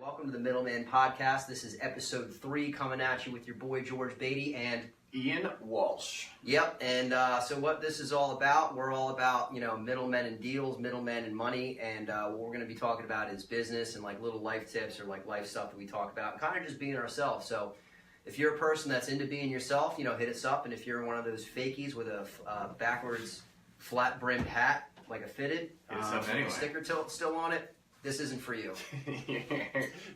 Welcome to the Middleman Podcast. This is episode 3 coming at you with your boy George Beatty and Ian Walsh. Yep, and so what this is all about, we're all about, middlemen and deals, middlemen and money, and what we're going to be talking about is business and like little life tips or like life stuff that we talk about, and kind of just being ourselves. So if you're a person that's into being yourself, hit us up, and if you're one of those fakies with a backwards flat-brimmed hat, like a fitted, anyway. a sticker still on it, this isn't for you.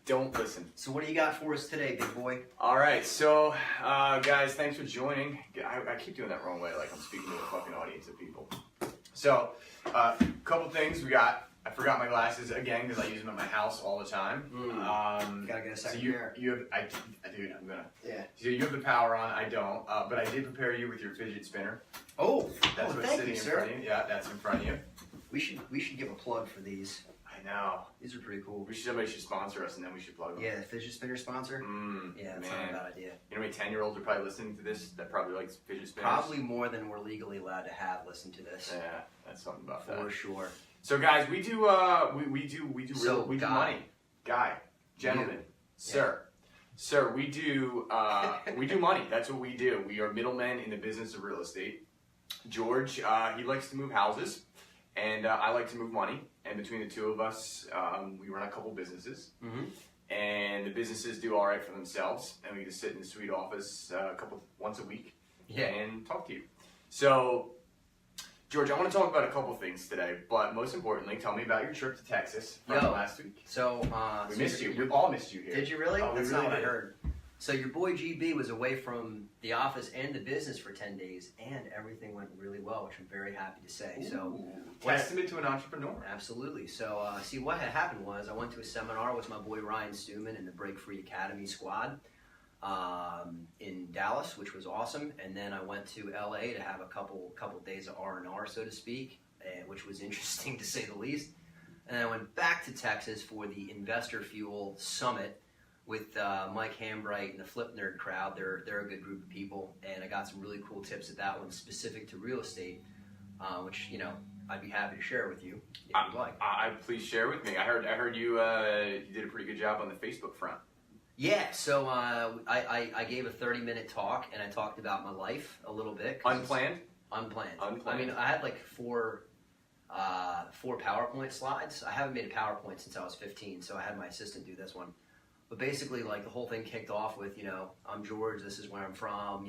Don't listen. So what do you got for us today, big boy? All right, so guys, thanks for joining. I keep doing that wrong way, like I'm speaking to a fucking audience of people. So, couple things. I forgot my glasses again because I use them at my house all the time. Gotta get a second so pair. I'm gonna. Yeah. So you have the power on. I don't. But I did prepare you with your fidget spinner. That's what's sitting in front of you. Yeah, that's in front of you. We should give a plug for these. I know. These are pretty cool. Somebody should sponsor us, and then we should plug them. Yeah, the fidget spinner sponsor. Yeah, that's not a bad idea. You know how many 10-year-olds are probably listening to this that probably likes fidget spinners? Probably more than we're legally allowed to have listen to this. Yeah, that's something about that. For sure. So guys, we do money. Guy, gentleman, sir, we do money. That's what we do. We are middlemen in the business of real estate. George, he likes to move houses, and I like to move money. And between the two of us, we run a couple businesses. And the businesses do all right for themselves, and we just sit in the sweet office once a week and talk to you. So, George, I want to talk about a couple things today, but most importantly, tell me about your trip to Texas from last week. So, we missed you. We all missed you here. Did you really? Oh, That's really not what I heard. So your boy GB was away from the office and the business for 10 days, and everything went really well, which I'm very happy to say. Ooh, so, testament to an entrepreneur. Absolutely. So, see, what had happened was I went to a seminar with my boy Ryan Stewman and the Break Free Academy squad in Dallas, which was awesome. And then I went to LA to have a couple days of R&R, so to speak, which was interesting to say the least. And I went back to Texas for the Investor Fuel Summit with Mike Hambright and the Flip Nerd crowd. They're a good group of people, and I got some really cool tips at that one specific to real estate, which I'd be happy to share with you if you'd like. Please share with me. I heard you did a pretty good job on the Facebook front. Yeah, so I gave a 30-minute talk, and I talked about my life a little bit. Unplanned. I mean, I had like four PowerPoint slides. I haven't made a PowerPoint since I was 15, so I had my assistant do this one. But basically, like, the whole thing kicked off with, I'm George, this is where I'm from,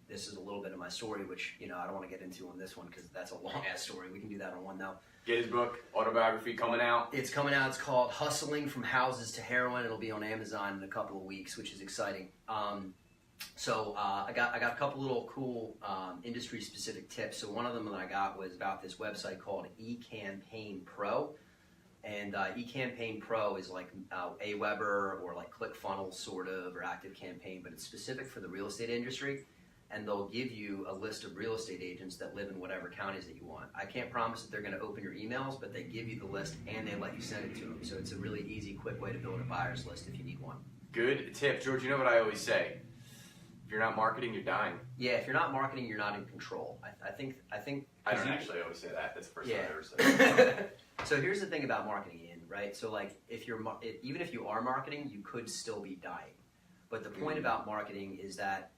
this is a little bit of my story, which, I don't want to get into on this one because that's a long-ass story. We can do that on one, though. Get his book, autobiography, coming out. It's coming out. It's called Hustling from Houses to Heroin. It'll be on Amazon in a couple of weeks, which is exciting. So I got a couple little cool industry-specific tips. So one of them that I got was about this website called eCampaign Pro. And eCampaign Pro is like Aweber or like ClickFunnels sort of, or ActiveCampaign, but it's specific for the real estate industry. And they'll give you a list of real estate agents that live in whatever counties that you want. I can't promise that they're going to open your emails, but they give you the list and they let you send it to them. So it's a really easy, quick way to build a buyer's list if you need one. Good tip. George, you know what I always say? If you're not marketing, you're dying. Yeah, if you're not marketing, you're not in control. I think. I don't actually always say that. That's the first time I ever said it. So here's the thing about marketing, Ian, right? So like, even if you are marketing, you could still be dying. But the point about marketing is that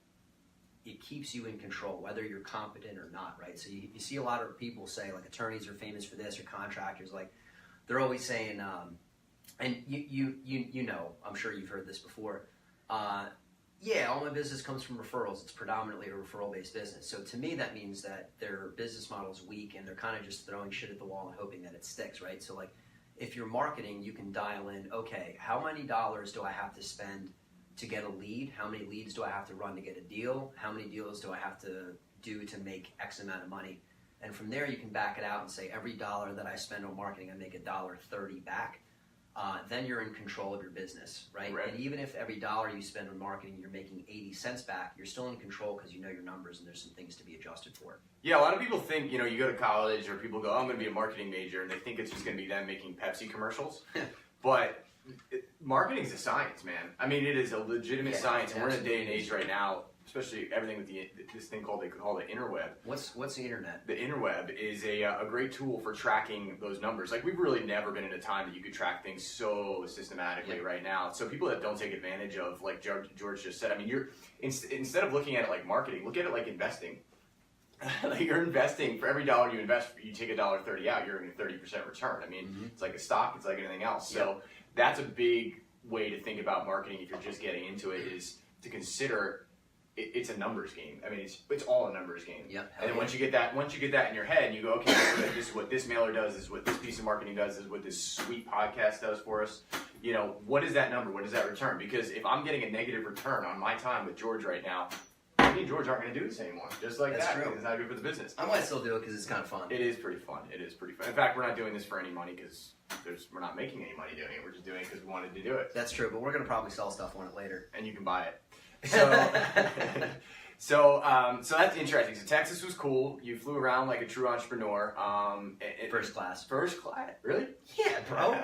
it keeps you in control, whether you're competent or not, right? So you see a lot of people say, like, attorneys are famous for this, or contractors, like, they're always saying, and you know, I'm sure you've heard this before, yeah, all my business comes from referrals. It's predominantly a referral-based business. So to me, that means that their business model is weak and they're kind of just throwing shit at the wall and hoping that it sticks, right? So like, if you're marketing, you can dial in, okay, how many dollars do I have to spend to get a lead? How many leads do I have to run to get a deal? How many deals do I have to do to make X amount of money? And from there, you can back it out and say, every dollar that I spend on marketing, I make $1.30 back. Then you're in control of your business, right? And even if every dollar you spend on marketing, you're making 80 cents back, you're still in control because you know your numbers and there's some things to be adjusted for. Yeah, a lot of people think, you go to college or people go, oh, I'm going to be a marketing major, and they think it's just going to be them making Pepsi commercials. But marketing is a science, man. I mean, it is a legitimate science, and we're in a day and age right now. especially everything with this thing they call the interweb. What's the internet? The interweb is a great tool for tracking those numbers. Like, we've really never been in a time that you could track things so systematically right now. So people that don't take advantage of, like George just said, I mean, you're instead of looking at it like marketing, look at it like investing. Like, you're investing, for every dollar you invest, you take $1.30 out, you're earning a 30% return. I mean, it's like a stock, it's like anything else. So that's a big way to think about marketing if you're just getting into it, is to consider it's a numbers game. I mean, it's all a numbers game. Yep. And then once you get that in your head, and you go, okay, this is what this mailer does, this is what this piece of marketing does, this is what this sweet podcast does for us. You know, what is that number? What is that return? Because if I'm getting a negative return on my time with George right now, me and George aren't going to do this anymore. Just like That's that. true. It's not good for the business. I might still do it because it's kind of fun. It is pretty fun. In fact, we're not doing this for any money because we're not making any money doing it. We're just doing it because we wanted to do it. That's true, but we're going to probably sell stuff on it later. And you can buy it. So, so that's interesting. So Texas was cool. You flew around like a true entrepreneur. First class. First class? Really? Yeah, bro.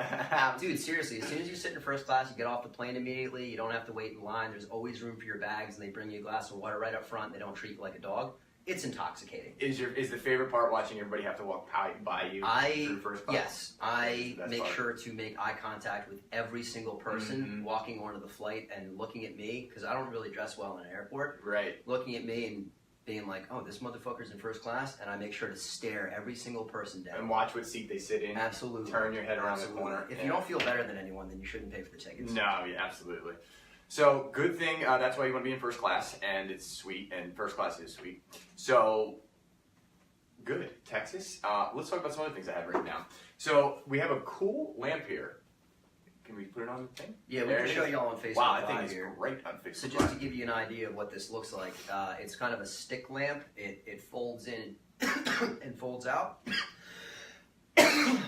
Dude, seriously, as soon as you sit in first class, you get off the plane immediately. You don't have to wait in line. There's always room for your bags, and they bring you a glass of water right up front. They don't treat you like a dog. It's intoxicating. Is the favorite part watching everybody have to walk by you through first class? Yes, I make part. sure to make eye contact with every single person walking onto the flight and looking at me, because I don't really dress well in an airport. Right. Looking at me and being like, oh, this motherfucker's in first class, and I make sure to stare every single person down. And watch what seat they sit in. Absolutely. Turn your head around the corner. If you don't feel better than anyone, then you shouldn't pay for the tickets. No, yeah, absolutely. So, good thing, that's why you want to be in first class, and it's sweet, and first class is sweet. So, good. Texas. Let's talk about some other things I had written down. So, we have a cool lamp here. Can we put it on the thing? Yeah, we can show you all on Facebook. Wow, I think Live it's here. great on Facebook. So just to give you an idea of what this looks like, it's kind of a stick lamp. It folds in and folds out, and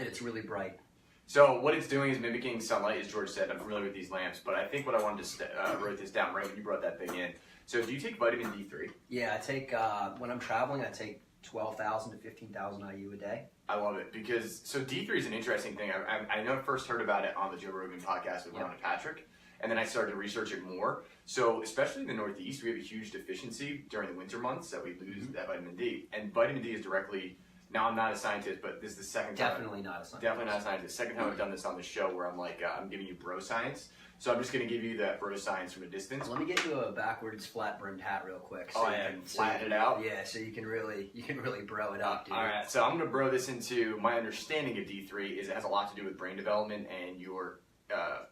it's really bright. So what it's doing is mimicking sunlight, as George said. I'm familiar with these lamps, but I think what I wanted to wrote this down right when you brought that thing in. So do you take vitamin D3? Yeah, I take when I'm traveling, I take 12,000 to 15,000 IU a day. I love it because D3 is an interesting thing. I know first heard about it on the Joe Rogan podcast with Ron and Patrick, and then I started to research it more. So especially in the Northeast, we have a huge deficiency during the winter months that we lose that vitamin D. And vitamin D is directly. Now, I'm not a scientist, but this is the second time. Definitely not a scientist. Definitely not a scientist. Second time I've done this on the show where I'm like, I'm giving you bro science. So I'm just going to give you that bro science from a distance. Let me get you a backwards flat brimmed hat real quick. So flatten it out? Yeah, so you can really bro it up, dude. All right, so I'm going to bro this into my understanding of D3 is it has a lot to do with brain development and your,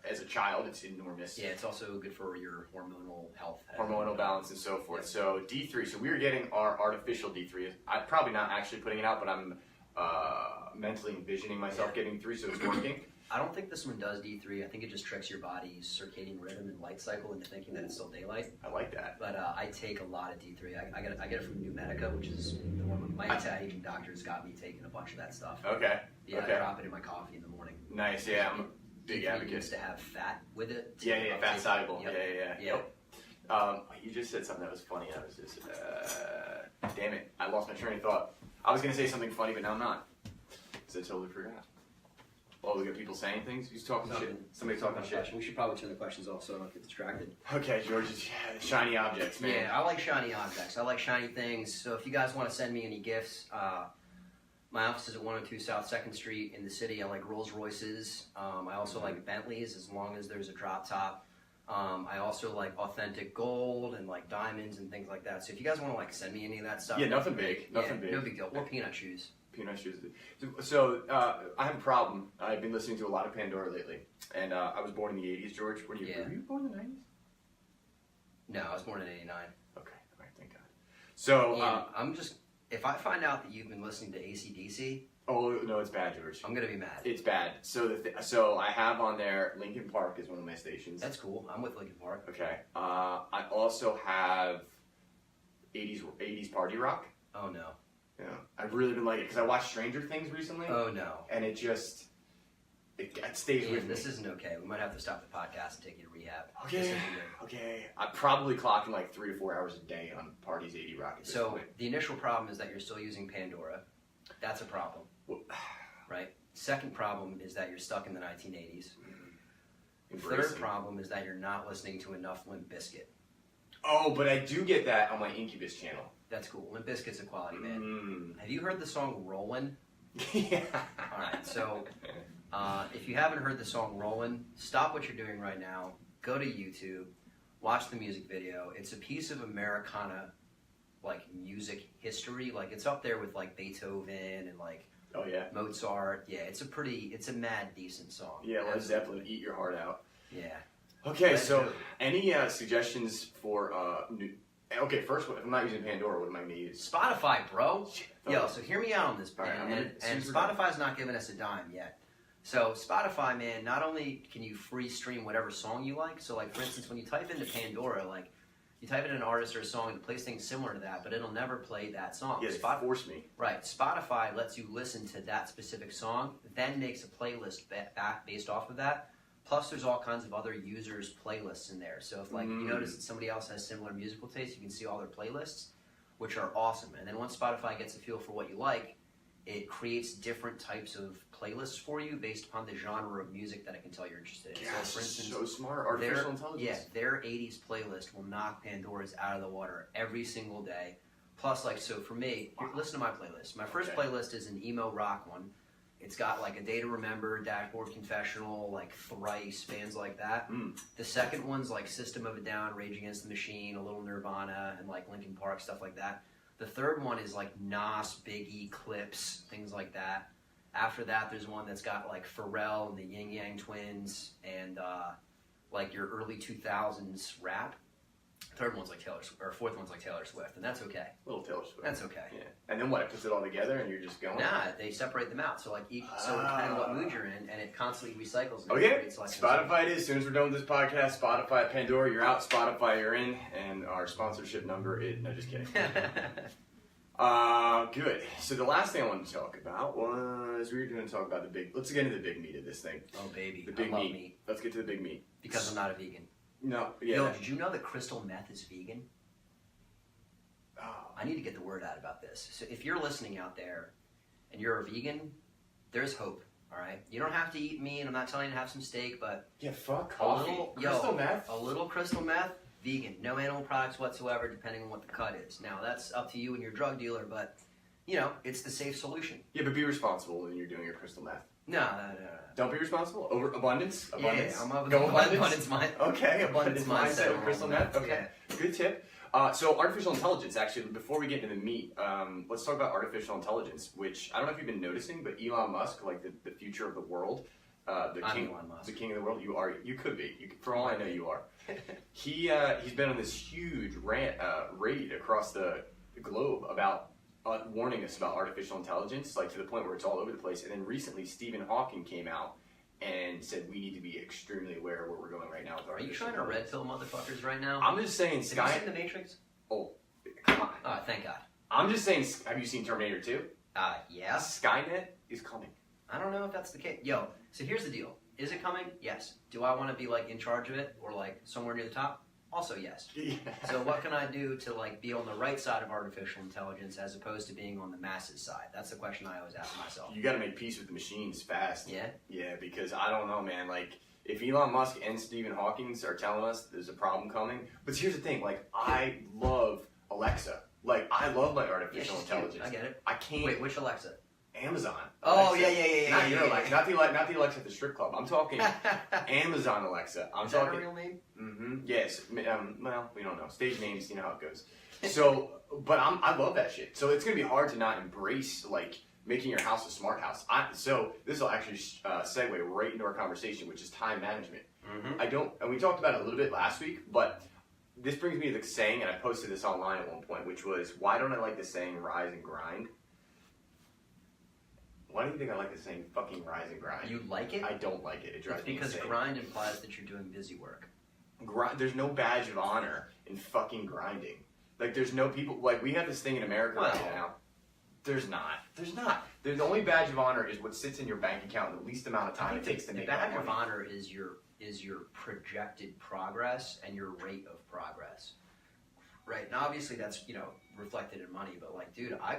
as a child, it's enormous. Yeah, it's also good for your hormonal health. Hormonal balance and so forth. So D3, so we're getting our artificial D3. I'm probably not actually putting it out, but I'm mentally envisioning myself getting 3, so it's working. I don't think this one does D3. I think it just tricks your body's circadian rhythm and light cycle into thinking that it's still daylight. I like that. But I take a lot of D3. I get it from New Medica, which is the one my Italian doctors got me taking a bunch of that stuff. Okay. Yeah, okay. I drop it in my coffee in the morning. Nice. Yeah, I'm a big D3 advocate. Used to have fat with it. Yeah, fat soluble. Yep. Yeah. You just said something that was funny. I was just, damn it, I lost my train of thought. I was gonna say something funny, but now I'm not, because I totally forgot. Oh, we got people saying things. Who's talking shit? Somebody talking shit. We should probably turn the questions off so I don't get distracted. Okay, George, shiny objects, man. Yeah, I like shiny objects. I like shiny things. So if you guys want to send me any gifts, my office is at 102 South 2nd Street in the city. I like Rolls Royces. I also like Bentleys as long as there's a drop top. I also like authentic gold and like diamonds and things like that. So if you guys want to like send me any of that stuff, Yeah, nothing big. Nothing big. No big deal. Or peanut shoes. Peanut shoes. So I have a problem. I've been listening to a lot of Pandora lately, and I was born in the '80s. George, were you born in the '90s? No, I was born in '89. Okay, all right, thank God. So I'm just if I find out that you've been listening to AC/DC. Oh no, it's bad, George. I'm gonna be mad. It's bad. So so I have on there Linkin Park is one of my stations. That's cool. I'm with Linkin Park. Okay. I also have 80s party rock. Oh no. Yeah, I've really been liking it because I watched Stranger Things recently. Oh no. And it just it stays with me. This isn't okay. We might have to stop the podcast and take you to rehab. Okay. Okay. I'm probably clocking like 3 to 4 hours a day on parties 80 rock. At this point. The initial problem is that you're still using Pandora. That's a problem. Right? Second problem is that you're stuck in the 1980s. Third problem is that you're not listening to enough Limp Bizkit. Oh, but I do get that on my Incubus channel. That's cool. Limp Bizkit's a quality band. Have you heard the song Rollin'? Yeah. All right, so if you haven't heard the song Rollin', stop what you're doing right now. Go to YouTube, watch the music video. It's a piece of Americana, like, music history. Like, it's up there with, like, Beethoven and, like, Oh, yeah. Mozart. Yeah, it's a mad decent song. Yeah, Led Zeppelin, Eat Your Heart Out. Yeah. Okay, Led so Zeppelin. any suggestions for new... Okay, first, if I'm not using Pandora, what am I going to use? Spotify, bro. Shit. Yo, so hear me out on this, All right, man. And Spotify's not giving us a dime yet. So Spotify, man, not only can you free stream whatever song you like, so like for instance, when you type into Pandora, like you type in an artist or a song, it plays things similar to that, but it'll never play that song. Yeah, force me. Right. Spotify lets you listen to that specific song, then makes a playlist back based off of that. Plus, there's all kinds of other users' playlists in there. So if like you notice that somebody else has similar musical tastes, you can see all their playlists, which are awesome. And then once Spotify gets a feel for what you like, it creates different types of playlists for you based upon the genre of music that it can tell you're interested in. Yeah, So, for instance, so smart. Artificial intelligence. Yeah, their 80s playlist will knock Pandora's out of the water every single day. Plus, like, so for me, listen to my playlist. My first playlist is an emo rock one. It's got like A Day to Remember, Dashboard Confessional, like Thrice, bands like that. The second one's like System of a Down, Rage Against the Machine, a little Nirvana, and like Linkin Park, stuff like that. The third one is like Nas, Biggie, Clips, things like that. After that, there's one that's got like Pharrell and the Yin Yang Twins and like your early 2000s rap. Third one's like fourth one's like Taylor Swift, and that's okay. Little Taylor Swift. That's okay. Yeah. And then what? It puts it all together, and you're just going. Nah, they separate them out. So like, so depending on what mood you're in, and it constantly recycles. Oh yeah, Spotify it is. As soon as we're done with this podcast, Spotify, Pandora, you're out. Spotify, you're in. And our sponsorship number is no, just kidding. Good. So the last thing I wanted to talk about was we were going to talk about the big. Let's get into the big meat of this thing. Oh baby, The big I love meat. Let's get to the big meat. Because I'm not a vegan. No. Yeah. Yo, did you know that crystal meth is vegan? Oh. I need to get the word out about this. So if you're listening out there and you're a vegan, there's hope. All right, you don't have to eat meat. I'm not telling you to have some steak, but Yeah. Fuck coffee. Crystal meth. a little crystal meth, vegan, no animal products whatsoever, depending on what the cut is. Now that's up to you and your drug dealer, but you know it's the safe solution. Yeah, but be responsible when you're doing your crystal meth. No. Don't be responsible. Over abundance. Abundance. Yeah, I'm of Go abundance mind. Okay, abundance Abundance mindset mindset. with crystal meth. Okay, good tip. So artificial intelligence, actually, before we get into the meat, let's talk about artificial intelligence, which I don't know if you've been noticing, but Elon Musk, like the future of the world, I'm Elon Musk. the king of the world, you could be. For all I know, you are. He's been on this huge raid across the globe about warning us about artificial intelligence, like to the point where it's all over the place. And then recently, Stephen Hawking came out and said we need to be extremely aware of where we're going right now with Are you artificial trying to red intelligence. pill motherfuckers right now? I'm just saying, Have you seen The Matrix? Oh, come on. Thank God. I'm just saying, have you seen Terminator 2? Yeah. Skynet is coming. I don't know if that's the case. Yo, so here's the deal. Is it coming? Yes. Do I want to be like in charge of it or like somewhere near the top? Also yes. Yeah. So what can I do to like be on the right side of artificial intelligence as opposed to being on the masses side? That's the question I always ask myself. You got to make peace with the machines fast. Yeah? Yeah, because I don't know, man. Like, if Elon Musk and Stephen Hawking are telling us there's a problem coming, but here's the thing. Like, I love Alexa. Like, I love my artificial intelligence. Cute. I get it. I can't. Wait, which Alexa? Amazon. Oh, Alexa. yeah. Not your Alexa. Not the Alexa at the strip club. I'm talking Amazon Alexa. I'm Is talking. that a real name? Mm-hmm. Yes. Well, we don't know. Stage names, you know how it goes. So, but I love that shit. So it's gonna be hard to not embrace like making your house a smart house. So this will actually segue right into our conversation, which is time management. Mm-hmm. And we talked about it a little bit last week, but this brings me to the saying, and I posted this online at one point, which was, why don't I like the saying rise and grind? Why do you think I like the saying fucking rise and grind? You like it? I don't like it. It drives It's me because insane. grind implies that you're doing busy work. There's no badge of honor in fucking grinding. Like, there's no people, like, we have this thing in America right now. There's not. The only badge of honor is what sits in your bank account in the least amount of time it takes to make that badge of money. honor is your projected progress and your rate of progress. Right, and obviously that's, you know, reflected in money, but like, dude, I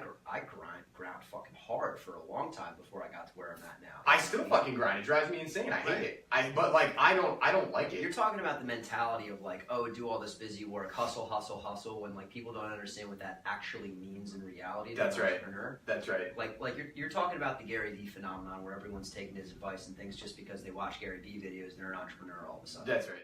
ground fucking hard for a long time before I got to where I'm at now. I still fucking grind. It drives me insane. I hate it. But like, I don't like it. You're talking about the mentality of like, oh, do all this busy work, hustle, hustle, hustle, when like people don't understand what that actually means in reality. That's right. Entrepreneur. That's right. Like you're talking about the Gary Vee phenomenon where everyone's taking his advice and things just because they watch Gary Vee videos and they're an entrepreneur all of a sudden. That's right.